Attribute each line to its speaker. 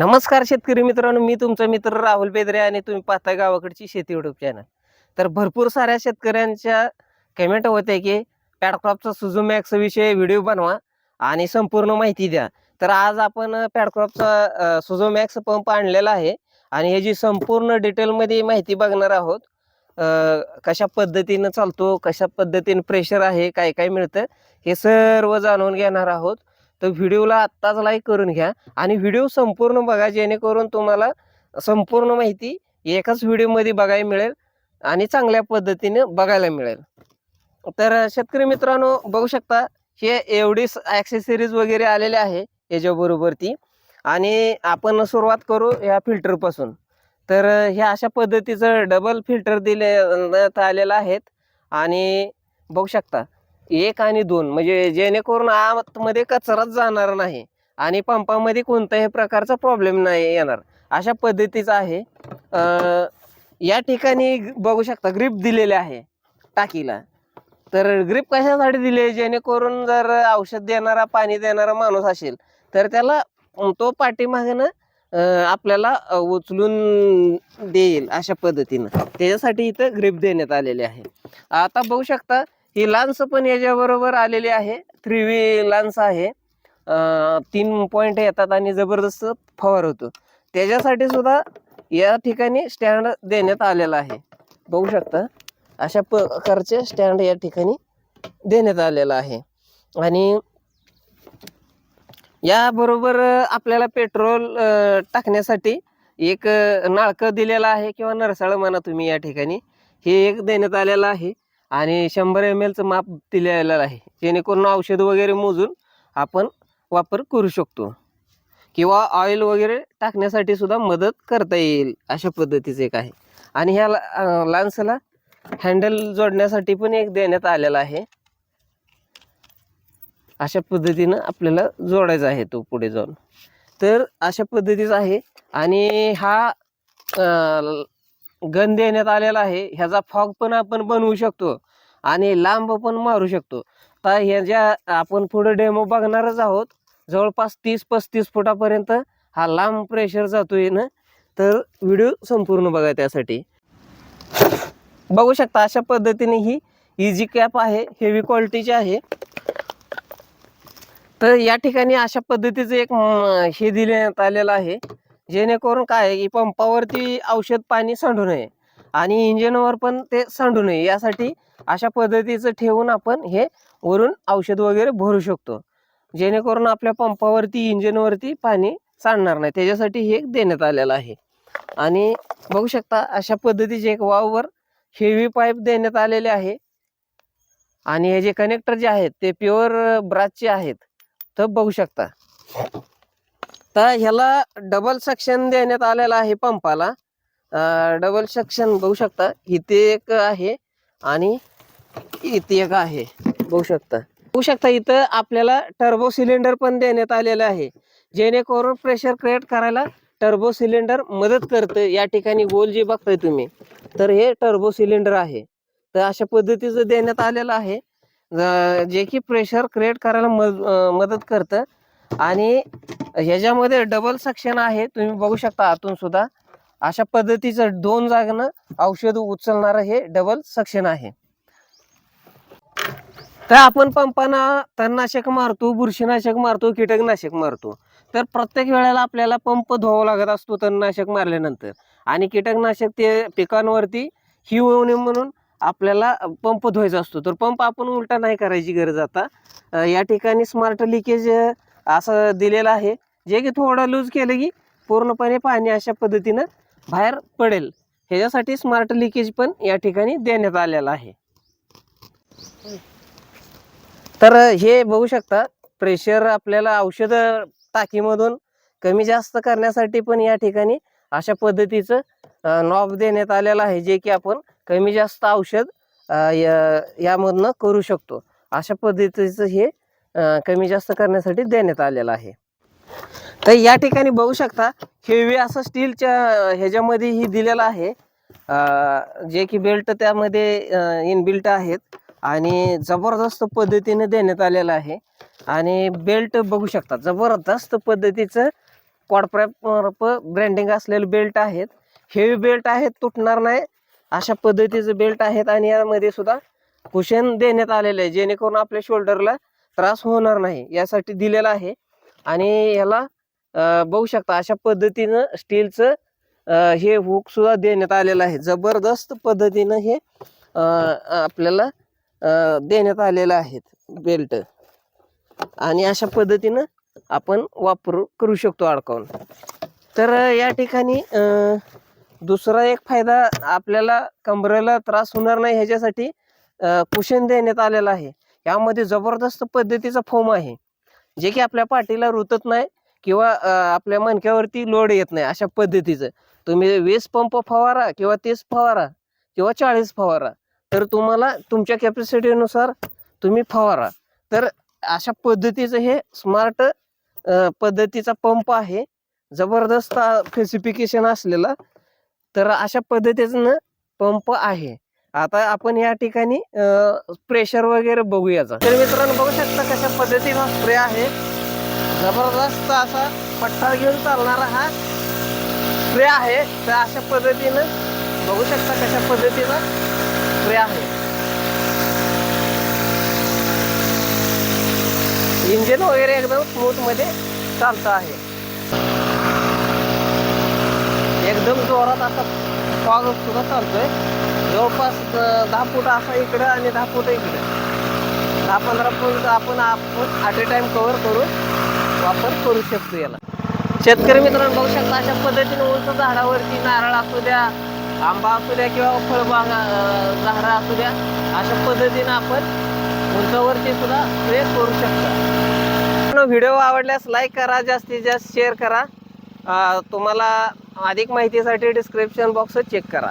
Speaker 1: नमस्कार शेतकरी मित्रांनो, मी तुमचा मित्र राहुल बेदरे आणि तुम्ही पाहताय गावाकडची शेती युट्यूब चॅनल. तर भरपूर साऱ्या शेतकऱ्यांच्या कमेंट होते की पॅडक्रॉपचा सुझोमॅक्स विषयी व्हिडिओ बनवा आणि संपूर्ण माहिती द्या. तर आज आपण पॅडक्रॉपचा सुझोमॅक्स पंप आणलेला आहे आणि ह्याची संपूर्ण डिटेलमध्ये माहिती बघणार आहोत. कशा पद्धतीनं चालतो, कशा पद्धतीनं प्रेशर आहे, काय काय मिळतं, हे सर्व जाणून घेणार आहोत. तर व्हिडिओला आत्ताच लाईक करून घ्या आणि व्हिडिओ संपूर्ण बघा, जेणेकरून तुम्हाला संपूर्ण माहिती एकाच व्हिडिओमध्ये बघायला मिळेल आणि चांगल्या पद्धतीने बघायला मिळेल. तर शेतकरी मित्रांनो, बघू शकता हे एवढी ॲक्सेसरीज वगैरे आलेले आहे याच्याबरोबर ती. आणि आपण सुरुवात करू या फिल्टरपासून. तर ह्या अशा पद्धतीचं डबल फिल्टर देण्यात आलेलं आहेत आणि बघू शकता 1 आणि 2, म्हणजे जेणेकरून आतमध्ये कचराच जाणार नाही आणि पंपामध्ये कोणत्याही प्रकारचा प्रॉब्लेम नाही येणार, अशा पद्धतीचं आहे. या ठिकाणी बघू शकता ग्रिप दिलेले आहे टाकीला. तर ग्रिप कशासाठी दिले, जेणेकरून जर औषध देणारा, पाणी देणारा माणूस असेल तर त्याला तो पाठीमागेनं आपल्याला उचलून देईल अशा पद्धतीनं, त्याच्यासाठी इथं ग्रिप देण्यात आलेले आहे. आता बघू शकता ही लान्स पण याच्याबरोबर आलेली आहे. 3V लान्स आहे. 3 पॉईंट येतात आणि जबरदस्त फवार होतो. त्याच्यासाठी सुद्धा या ठिकाणी स्टँड देण्यात आलेला आहे. बघू शकता अशा प्रकारचे स्टँड या ठिकाणी देण्यात आलेला आहे. आणि याबरोबर आपल्याला पेट्रोल टाकण्यासाठी एक नळकं दिलेला आहे किंवा नरसाळ म्हणा तुम्ही, या ठिकाणी हे एक देण्यात आलेलं आहे. आणि 100 ml माप दिलेलं आहे, जेणेकरून औषध वगैरे मोजून आपण वापर करू शकतो किंवा ऑइल वगैरे टाकण्यासाठी सुद्धा मदत करता येईल, अशा पद्धतीचं एक आहे. आणि ह्या लान्सला हँडल जोडण्यासाठी पण एक देण्यात आलेला आहे. अशा पद्धतीनं आपल्याला जोडायचा आहे तो पुढे जाऊन. तर अशा पद्धतीचं आहे. आणि हा गन देण्यात आलेला आहे. ह्याचा फॉग पण आपण बनवू शकतो आणि लांब पण मारू शकतो. तर ह्याच्या आपण पुढे डेमो बघणारच आहोत. जवळपास 30-35 फुटापर्यंत हा लांब प्रेशर जातोय ना. तर व्हिडिओ संपूर्ण बघा. त्यासाठी बघू शकता अशा पद्धतीने ही इझी कॅप आहे, हेवी क्वालिटीची आहे. तर या ठिकाणी अशा पद्धतीचं एक हे देण्यात आलेलं आहे, जेणेकरून काय की पंपावरती औषध पाणी सांडू नये आणि इंजिनवर पण ते सांडू नये, यासाठी अशा पद्धतीचं ठेवून आपण हे वरून औषध वगैरे भरू शकतो, जेणेकरून आपल्या पंपावरती, इंजिनवरती पाणी सांडणार नाही. त्याच्यासाठी हे देण्यात आलेलं आहे. आणि बघू शकता अशा पद्धतीचे एक वाववर हेवी पाईप देण्यात आलेले आहे. आणि हे जे कनेक्टर जे आहेत ते प्युअर ब्रासचे आहेत. तर बघू शकता, तर ह्याला डबल सेक्शन देण्यात आलेला आहे पंपाला. डबल सेक्शन बघू शकता, इथे एक आहे आणि इथे एक आहे. बघू शकता इथं आपल्याला टर्बो सिलेंडर पण देण्यात आलेलं आहे, जेणेकरून प्रेशर क्रिएट करायला टर्बो सिलेंडर मदत करतं. या ठिकाणी गोल जे बघताय तुम्ही, तर हे टर्बो सिलेंडर आहे. तर अशा पद्धतीचं देण्यात आलेलं आहे, जे की प्रेशर क्रिएट करायला मदत करतं. आणि ह्याच्यामध्ये डबल सेक्शन आहे, तुम्ही बघू शकता आतून सुद्धा अशा पद्धतीचं 2 जागेनं औषध उचलणारं हे डबल सेक्शन आहे. तर आपण पंपाना तणनाशक मारतो, बुरशीनाशक मारतो, कीटकनाशक मारतो. तर प्रत्येक वेळेला आपल्याला पंप धुवावा लागत असतो तणनाशक मारल्यानंतर. आणि कीटकनाशक ते पिकांवरती ही होऊ नये म्हणून आपल्याला पंप धुवायचा असतो. तर पंप आपण उलटा नाही करायची गरज. आता या ठिकाणी स्मार्ट लिकेज असं दिलेलं आहे, जे की थोडं लूज केलं की पूर्णपणे पाणी अशा पद्धतीनं बाहेर पडेल. ह्याच्यासाठी स्मार्ट लिकेज पण या ठिकाणी देण्यात आलेलं आहे. तर हे बघू शकता प्रेशर आपल्याला औषध टाकीमधून कमी जास्त करण्यासाठी पण या ठिकाणी अशा पद्धतीचं नॉब देण्यात आलेलं आहे, जे की आपण कमी जास्त औषध यामधनं करू शकतो. अशा पद्धतीचं हे कमी जास्त करण्यासाठी देण्यात आलेलं आहे. तर या ठिकाणी बघू शकता हेवी असं स्टीलच्या ह्याच्यामध्ये ही दिलेलं आहे, जे की बेल्ट त्यामध्ये इनबिल्ट आहेत आणि जबरदस्त पद्धतीने देण्यात आलेलं आहे. आणि बेल्ट बघू शकता जबरदस्त पद्धतीचं क्वाडप्रॅप ब्रँडिंग असलेले बेल्ट आहेत. हेवी बेल्ट आहेत, तुटणार नाही अशा पद्धतीचे बेल्ट आहेत. आणि यामध्ये सुद्धा कुशन देण्यात आलेले आहे, जेणेकरून आपल्या शोल्डरला त्रास होणार नाही यासाठी दिलेला आहे. आणि याला बघू शकता अशा पद्धतीनं स्टीलचं हे हुक सुद्धा देण्यात आलेलं आहे. जबरदस्त पद्धतीनं हे आपल्याला देण्यात आलेलं आहेत बेल्ट. आणि अशा पद्धतीनं आपण करू शकतो अडकावून. तर या ठिकाणी दुसरा एक फायदा आपल्याला कमरेला त्रास होणार नाही ह्याच्यासाठी कुशन देण्यात आलेला आहे. यामध्ये जबरदस्त पद्धतीचा फोम आहे, जे की आपल्या पाठीला रुतत नाही किंवा आपल्या मणक्यावरती लोड येत नाही. अशा पद्धतीचं तुम्ही 20 पंप फवारा किंवा 30 फवारा किंवा 40 फवारा, तर तुम्हाला तुमच्या कॅपॅसिटीनुसार तुम्ही फवारा. तर अशा पद्धतीचं हे स्मार्ट पद्धतीचा पंप आहे, जबरदस्त स्पेसिफिकेशन असलेला. तर अशा पद्धतीचं पंप आहे. आता आपण या ठिकाणी प्रेशर वगैरे बघूयाचा. तर मित्रांनो बघू शकता कशा पद्धतीचा स्प्रे आहे. जबरदस्त असा पट्टा घेऊन चालणारा हा स्प्रे आहे. तर अशा पद्धतीनं बघू शकता कशा पद्धतीचा स्प्रे आहे. इंजिन वगैरे एकदम स्मूथ मध्ये चालतं आहे. एकदम जोरात असा फॉग सुद्धा चालतोय. जवळपास 10 फूट असा इकडं आणि 10 फूट इकडे, 10-15 फूट आपण ॲट ए टाइम कव्हर करून वापर करू शकतो याला. शेतकरी मित्रांनो बघू शकता अशा पद्धतीने उंच झाडावरती नारळ असू द्या, आंबा असू द्या किंवा फळबाग झाडं असू द्या, अशा पद्धतीने आपण उंचावरती सुद्धा स्प्रे करू शकता. व्हिडिओ आवडल्यास लाईक करा, जास्तीत जास्त शेअर करा. तुम्हाला अधिक माहितीसाठी डिस्क्रिप्शन बॉक्स चेक करा.